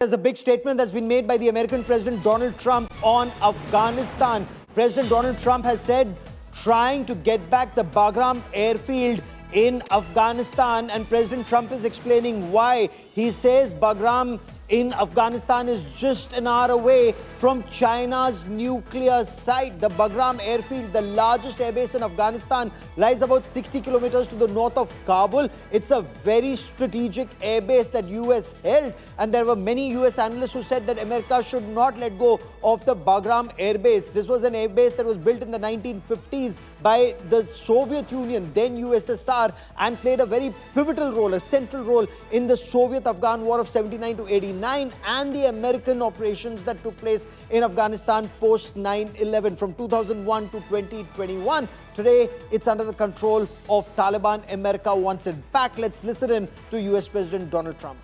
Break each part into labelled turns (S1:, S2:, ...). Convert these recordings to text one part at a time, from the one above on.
S1: There's a big statement that's been made by the American President Donald Trump on Afghanistan. President Donald Trump has said trying to get back the Bagram airfield in Afghanistan, and President Trump is explaining why. He says Bagram in Afghanistan is just an hour away from China's nuclear site. The Bagram airfield, the largest airbase in Afghanistan, lies about 60 kilometers to the north of Kabul. It's a very strategic airbase that US held, and there were many US analysts who said that America should not let go of the Bagram airbase. This was an airbase that was built in the 1950s by the Soviet Union, then USSR, and played a very pivotal role, a central role in the Soviet-Afghan War of 79 to 89 and the American operations that took place in Afghanistan post 9/11 from 2001 to 2021. Today, it's under the control of Taliban. America wants it back. Let's listen in to US President Donald Trump.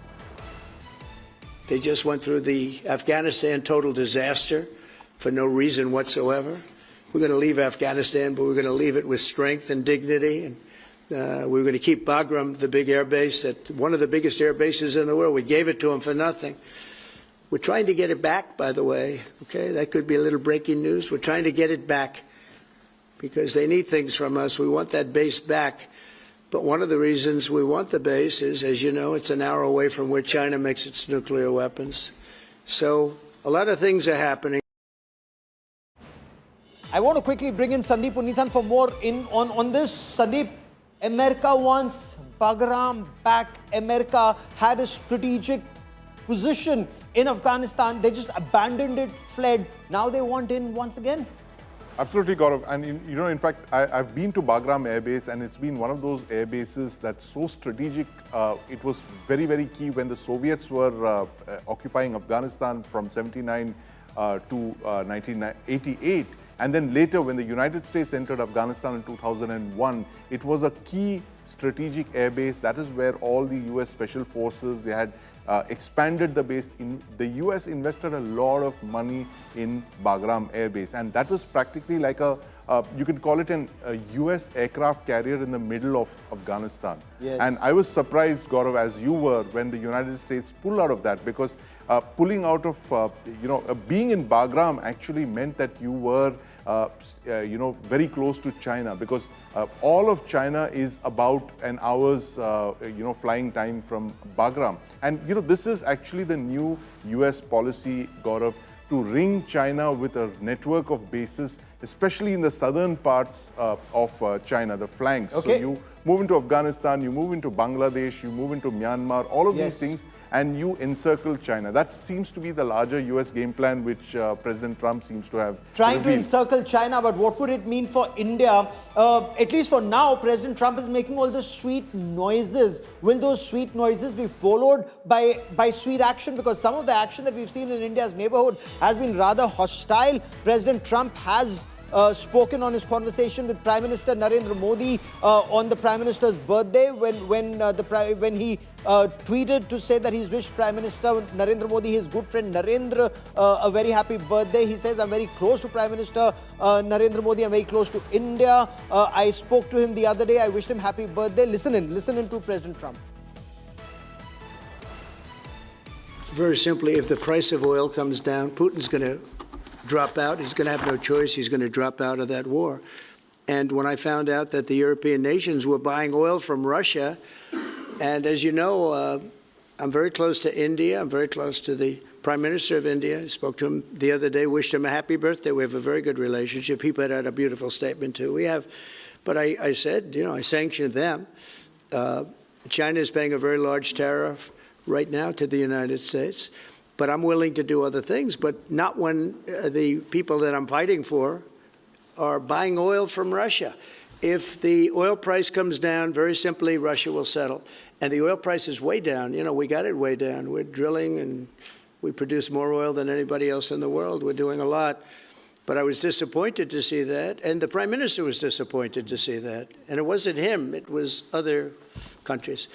S2: They just went through the Afghanistan total disaster for no reason whatsoever. We're going to leave Afghanistan, but we're going to leave it with strength and dignity. And we're going to keep Bagram, the big air base, one of the biggest air bases in the world. We gave it to them for nothing. We're trying to get it back, by the way. Okay, that could be a little breaking news. We're trying to get it back because they need things from us. We want that base back. But one of the reasons we want the base is, as you know, it's an hour away from where China makes its nuclear weapons. So a lot of things are happening.
S1: I want to quickly bring in Sandeep Unithan for more on this. Sandeep, America wants Bagram back. America had a strategic position in Afghanistan. They just abandoned it, fled. Now they want in once again.
S3: Absolutely, Gaurav. And you know, in fact, I've been to Bagram Airbase, and it's been one of those air bases that's so strategic. It was very, very key when the Soviets were occupying Afghanistan from 79 to 1988. And then later, when the United States entered Afghanistan in 2001, it was a key strategic airbase. That is where all the US Special Forces, they had expanded the base. The US invested a lot of money in Bagram Airbase. And that was practically like you could call it a US aircraft carrier in the middle of Afghanistan.
S1: Yes.
S3: And I was surprised, Gaurav, as you were, when the United States pulled out of that, because pulling out of, being in Bagram actually meant that you were, very close to China, because all of China is about an hour's, flying time from Bagram. And, this is actually the new US policy, Gaurav, to ring China with a network of bases, especially in the southern parts of China, the flanks.
S1: Okay.
S3: So you move into Afghanistan, you move into Bangladesh, you move into Myanmar, all of these things, and you encircle China. That seems to be the larger US game plan, which President Trump seems to have
S1: Trying
S3: revealed.
S1: to encircle China, but what would it mean for India? At least for now, President Trump is making all the sweet noises. Will those sweet noises be followed by sweet action? Because some of the action that we've seen in India's neighborhood has been rather hostile. President Trump has spoken on his conversation with Prime Minister Narendra Modi on the Prime Minister's birthday, when he tweeted to say that he's wished Prime Minister Narendra Modi, his good friend Narendra, a very happy birthday. He says, I'm very close to Prime Minister Narendra Modi. I'm very close to India. I spoke to him the other day. I wished him happy birthday. Listen in to President Trump.
S2: Very simply, if the price of oil comes down, Putin's going to drop out. He's going to have no choice. He's going to drop out of that war. And when I found out that the European nations were buying oil from Russia, and as you know, I'm very close to India. I'm very close to the Prime Minister of India. I spoke to him the other day, wished him a happy birthday. We have a very good relationship. He put out a beautiful statement, too. We have, but I said, I sanctioned them. China is paying a very large tariff right now to the United States. But I'm willing to do other things, but not when the people that I'm fighting for are buying oil from Russia. If the oil price comes down, very simply, Russia will settle. And the oil price is way down. We got it way down. We're drilling and we produce more oil than anybody else in the world. We're doing a lot. But I was disappointed to see that, and the Prime Minister was disappointed to see that. And it wasn't him, it was other countries.